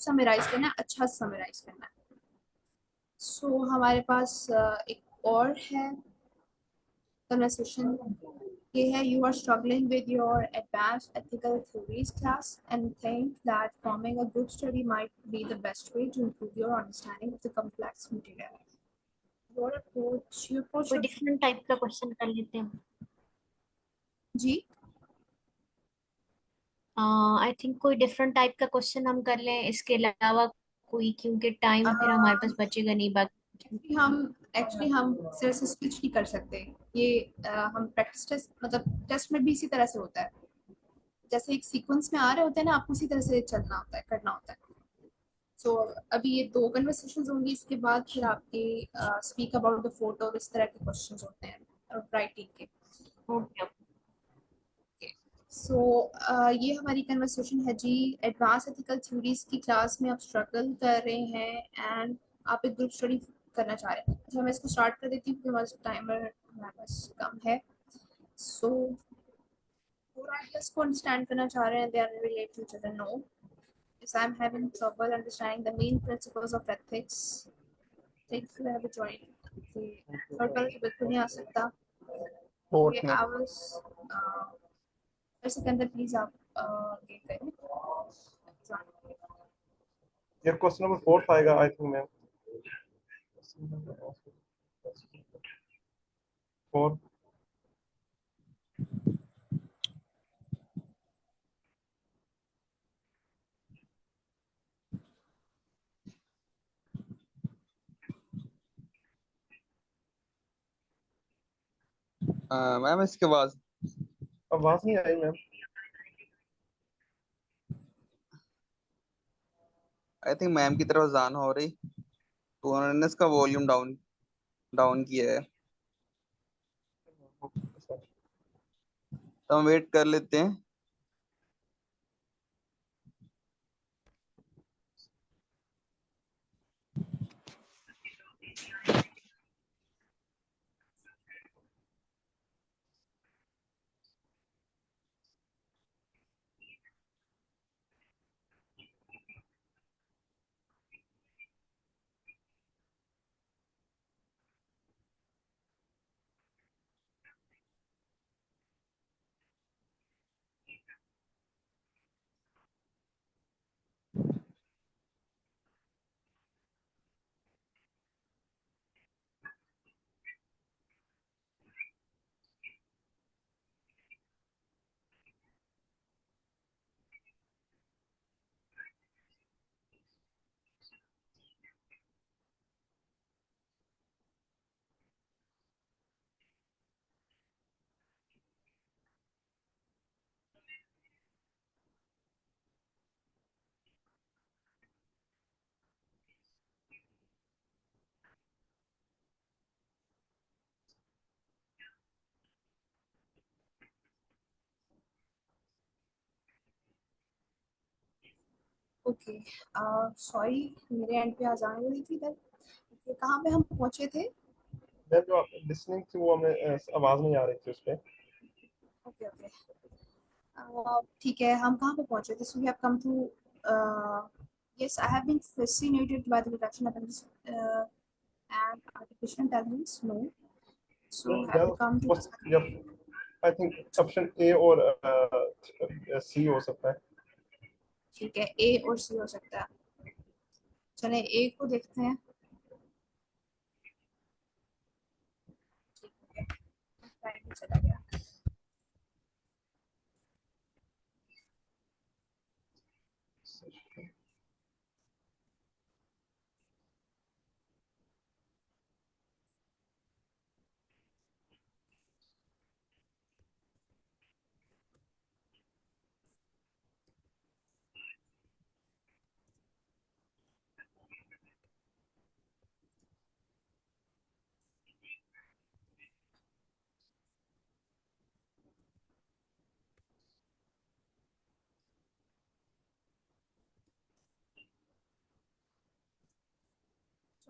समराइज करना है, अच्छा समराइज करना है. सो हमारे पास एक और है कन्वर्सेशन. ये है, you are struggling with your advanced ethical theories class and think that forming a group study might be the best way to improve your understanding of the complex material. Your approach कोई different type का question कर लेते हैं. जी. I think कोई different type का question हम कर लें इसके अलावा कोई, क्योंकि टाइम फिर हमारे पास बचेगा नहीं. बाकी हम सिर्फ से स्विच नहीं कर सकते. ये हम प्रैक्टिस टेस्ट, मतलब टेस्ट में भी इसी तरह से होता है. जैसे एक सीक्वेंस में आ रहे होते हैं ना, आपको उसी तरह से चलना होता है, करना होता है. सो अभी ये 2 कन्वर्सेशंस होंगी, इसके बाद फिर आपके स्पीक अबाउट द फोटो और इस तरह के क्वेश्चंस होते हैं राइटिंग के. ओके. सो ये हमारी कन्वर्सेशन है जी. एडवांस एथिकल थ्योरीज की क्लास में आप स्ट्रगल कर रहे हैं एंड आप एक ग्रुप स्टडी करना चाह रहे हैं. अच्छा, मैं इसको स्टार्ट कर देती हूँ क्योंकि हमारा टाइमर हमारे पास कम है. सो पूरा आइडियाज को अंडरस्टैंड करना चाह रहे हैं, they are related to each other. No, if I'm having trouble understanding the main principles of ethics, thank you have joined. Third वाला तो बिल्कुल नहीं आ सकता. फोर्थ ये में. आवर्स इसके अंदर प्लीज आप ये करें. ये क्वेश्चन नंबर 4 आएगा आई थिंक मैम. 4. मैम इसके बाद आवाज नहीं आई मैम. आई थिंक मैम की तरफ जान हो रही, तो उन्होंने इसका वॉल्यूम डाउन डाउन किया है, तो हम वेट कर लेते हैं. ओके, सॉरी मेरे एंड पे अजान हो रही थी इधर। Okay, कहाँ पे हम पहुंचे थे? मैं जो आप लिसनिंग थी वो हमें आवाज नहीं आ रही थी उस पे। ओके ओके, ठीक है, हम कहाँ पे पहुंचे थे? So we have come to yes, I have been fascinated by the reduction of and artificial intelligence. No, so have we come to या आई थिंक ऑप्शन ए और सी हो सकता है। ठीक है, ए और सी हो सकता है। चले ए को देखते हैं। ठीक है, टाइम चला गया।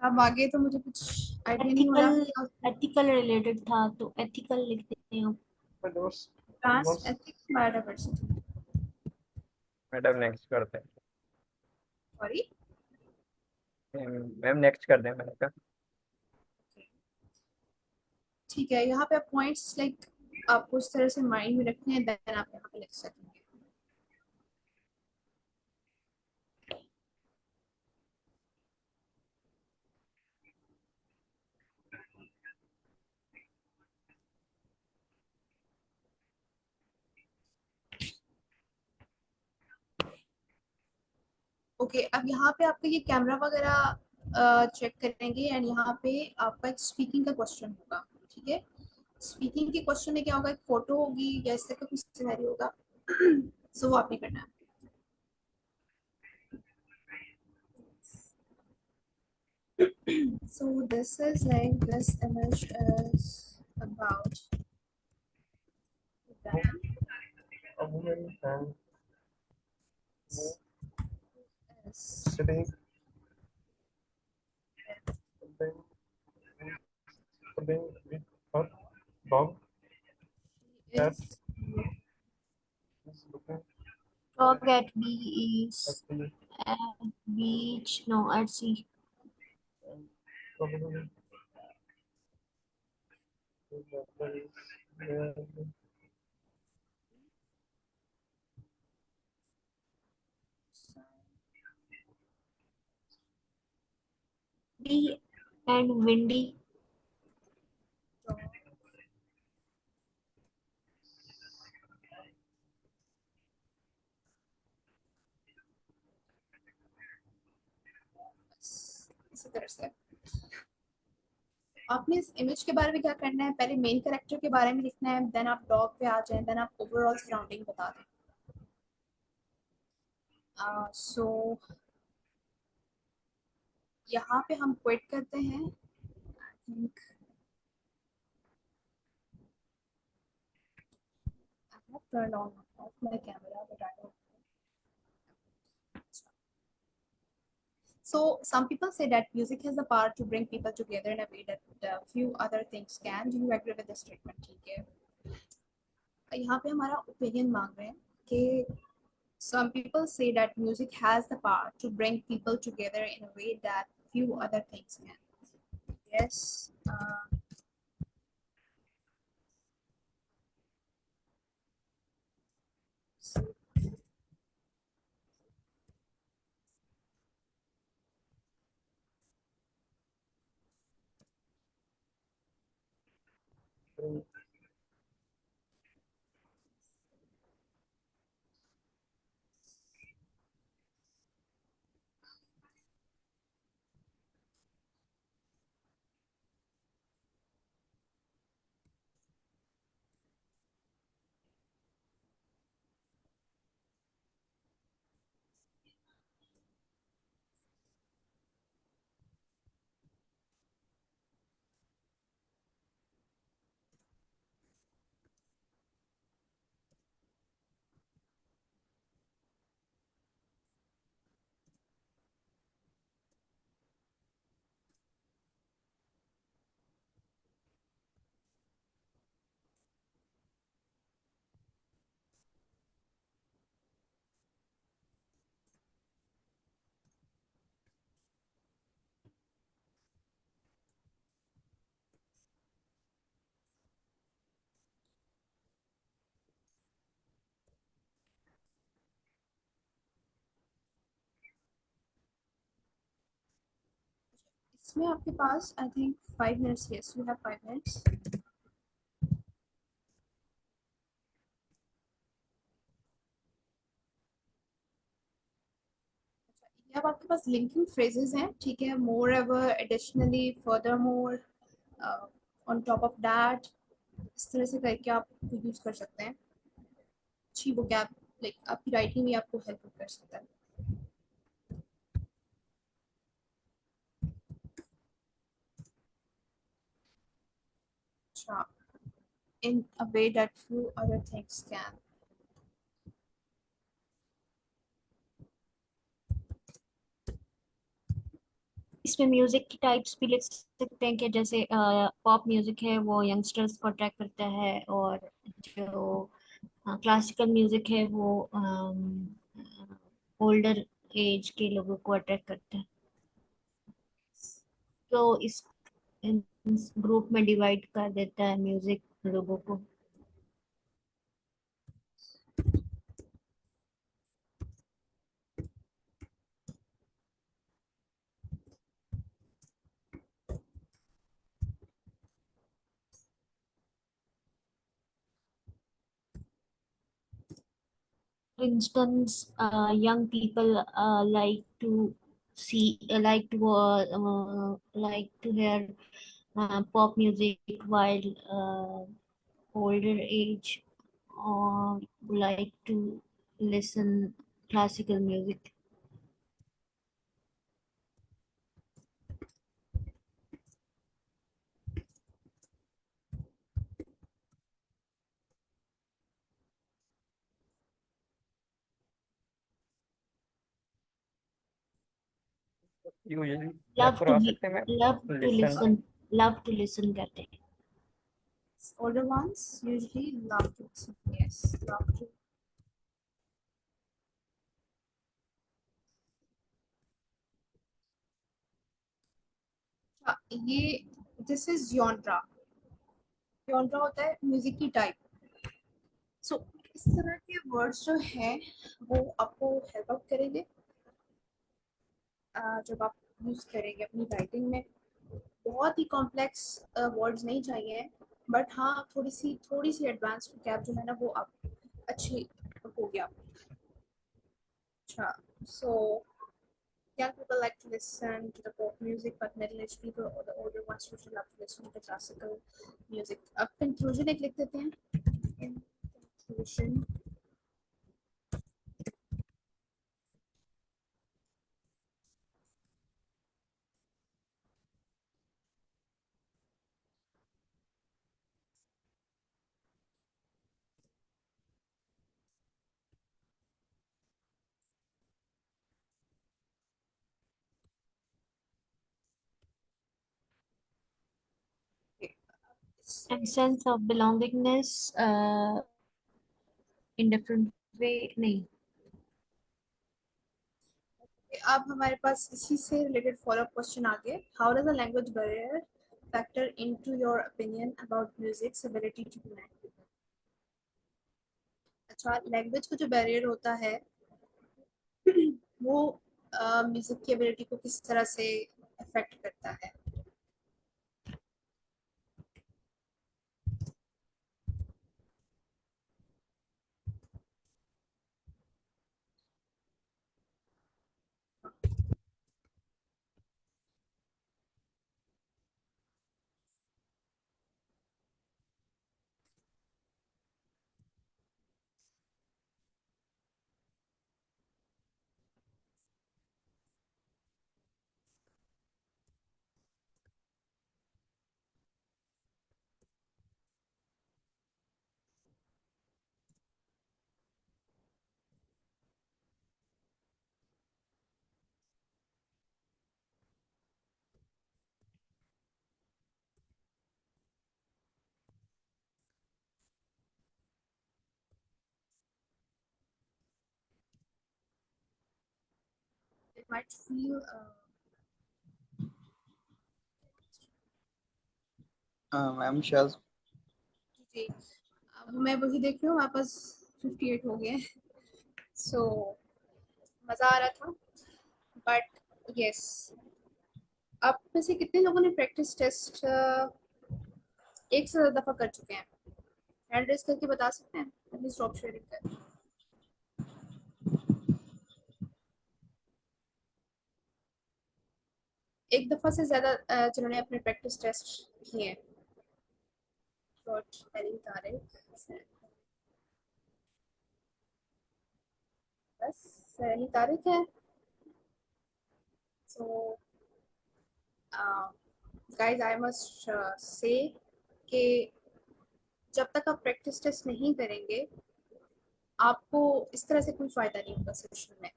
अब आगे तो मुझे कुछ आइडिया नहीं हो रहा। एथिकल रिलेटेड था तो एथिकल लिख देते हैं आप। Trans ethics biodiversity, madam next करते हैं। सॉरी। मैम नेक्स्ट कर दें मैंने कहा। ठीक है, यहाँ पे आप पॉइंट्स लाइक आपको इस तरह से माइंड में रखने हैं, देन आप यहाँ पे लिख सकेंगे। ओके, अब यहाँ पे आपका ये कैमरा वगैरह चेक करेंगे एंड यहाँ पे आपका एक स्पीकिंग का क्वेश्चन होगा। ठीक है, स्पीकिंग के क्वेश्चन में क्या होगा, एक फोटो होगी या इस तरह का कुछ सिनेरियो होगा। सो वो आपने करना है। So this is like this image is about that A woman and is sitting something something with her dog at is is looking Dog at B is at the at beach, no, at sea. and probably the mother is there. B and windy. dog. इसी तरह से आपने इस image के बारे में क्या करना है, पहले मेन कैरेक्टर के बारे में लिखना है, देन आप डॉग पे आ जाएं, देन आप ओवरऑल सराउंडिंग बता दें। सो यहाँ पे हम क्विट करते हैं। I think I have turn on off my camera but I don't. So some people say that music has the power to bring people together in a way that few other things can. Do you agree with this statement? ठीक है, यहाँ पे हमारा opinion मांग रहे हैं कि some people say that music has the power to bring people together in a way that few other things can. Yes. इसमें आपके पास I think 5 minutes. Yes, you have 5 minutes. ये अब आपके पास लिंकिंग फ्रेजेस हैं, ठीक है. Moreover, additionally, furthermore, on top of that, इस तरह से करके आप यूज कर सकते हैं. अच्छी वो गैप लाइक आपकी राइटिंग में आपको हेल्प कर सकता है. अच्छा, in a way that few other things can. इसमें म्यूजिक की टाइप्स भी लिख सकते हैं कि जैसे पॉप म्यूजिक है वो यंगस्टर्स को अट्रैक्ट करता है, और जो क्लासिकल म्यूजिक है वो ओल्डर एज के लोगों को अट्रैक्ट करता है. तो इस ग्रुप में डिवाइड कर देता है म्यूजिक लोगों को. For instance, young people like to hear pop music, while older age like to listen classical music. Usually Love पर to आ he- सकते हैं ma'am. love to listen. listen करते हैं. Older ones usually love to listen. Yes, love to. ये this is genre. Genre होता है music की type. सो इस तरह के वर्ड्स जो हैं वो आपको हेल्प आउट करेंगे जब आप यूज करेंगे अपनी राइटिंग में. बहुत ही कॉम्प्लेक्स वर्ड्स नहीं चाहिए, बट हाँ थोड़ी सी एडवांस वोकैब जो है ना वो आप अच्छी हो गया. अच्छा, सो young people like to listen to the pop music, but middle-aged people or the older ones usually love to listen to the classical music. अब conclusion एक लिख देते हैं. In conclusion, And sense of belongingness in different way नहीं. अब हमारे पास इसी से रिलेटेड फॉलोअप क्वेश्चन आ गए. How does the language barrier factor into your opinion about music's ability to connect people? अच्छा, लैंग्वेज का जो बैरियर होता है वो म्यूजिक की एबिलिटी को किस तरह से अफेक्ट करता है. It might feel मैम शायद जी. अब मैं वही देख रही हूँ, वापस 58 हो गए. सो मज़ा आ रहा था, बट यस आप में से कितने लोगों ने प्रैक्टिस टेस्ट एक से ज्यादा दफा कर चुके हैं? हैंड रेज करके बता सकते हैं? अपनी स्टॉप शेयरिंग कर। एक दफा से ज्यादा जिन्होंने अपने प्रैक्टिस टेस्ट किए हैं। बस सही तारीख है। So, guys, I must say कि जब तक आप प्रैक्टिस टेस्ट नहीं करेंगे आपको इस तरह से कोई फायदा नहीं होगा सेशन में,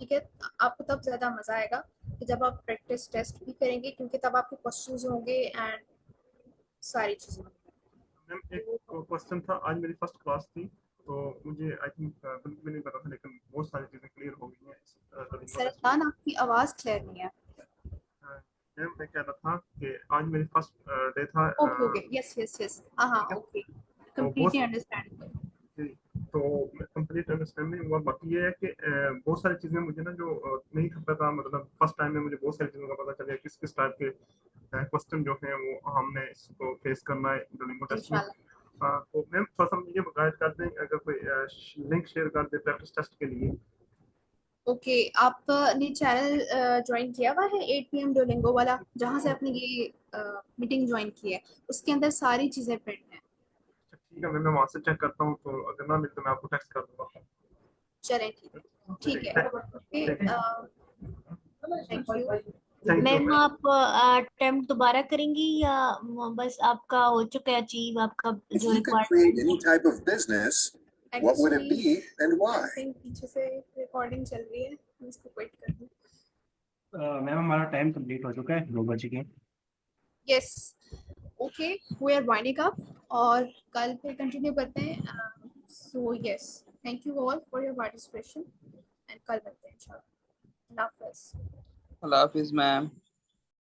ठीक है? आपको तब ज़्यादा मज़ा आएगा कि जब आप प्रैक्टिस टेस्ट भी करेंगे, क्योंकि तब आपके क्वेश्चंस होंगे एंड सारी चीज़ें। मैम एक क्वेश्चन था, आज मेरी फर्स्ट क्लास थी तो मुझे आई थिंक बिल्कुल भी नहीं पता था, लेकिन बहुत सारी चीज़ें क्लियर हो गई हैं इस सरतान, आपकी आवाज़ क्लियर नहीं है। मैम मैं कह रहा था कि आज मेरी फर्स्ट डे था। Okay okay, yes yes yes, हाँ ओके, कंप्लीटली अंडरस्टैंडेबल। जी, तो कंप्लीट अंडरस्टैंडिंग हुआ। बाकी ये है कि बहुत सारी चीज़ें मुझे ना जो नहीं पता था, मतलब फर्स्ट टाइम में मुझे बहुत सारी चीज़ों का पता चल गया किस किस टाइप के क्वेश्चन जो हैं वो हमने इसको फेस करना है डुओलिंगो टेस्ट में। इंशाल्लाह। तो मैम थोड़ा सा मुझे गाइड कर दें, अगर कोई लिंक शेयर कर दे प्रैक्टिस टेस्ट के लिए। ओके, आपने चैनल ज्वाइन किया हुआ है 8 PM डुओलिंगो वाला, जहाँ से आपने ये मीटिंग ज्वाइन की है, उसके अंदर सारी चीज़ें प्रिंट हैं। ठीक है, मैं वहाँ से चेक करता हूँ, तो अगर ना मिले तो मैं आपको टेक्स्ट कर दूँगा। चलें, ठीक है, ओके, थैंक यू। मैम आप अटेम्प्ट दोबारा करेंगी या बस आपका हो चुका है अचीव आपका If जो you could create any requirement? type of business, what would it be and why? I think पीछे से रिकॉर्डिंग चल रही है, मैं इसको क्विट कर दूँ। मैम हमारा टाइम कंप्लीट हो चुका है, 2 बज गए। Yes, okay, we are winding up और कल फिर कंटिन्यू करते हैं। So yes, thank you all for your participation and कल मिलते हैं इंशाल्लाह। अल्लाह हाफ़िज़। अल्लाह हाफिज मैम।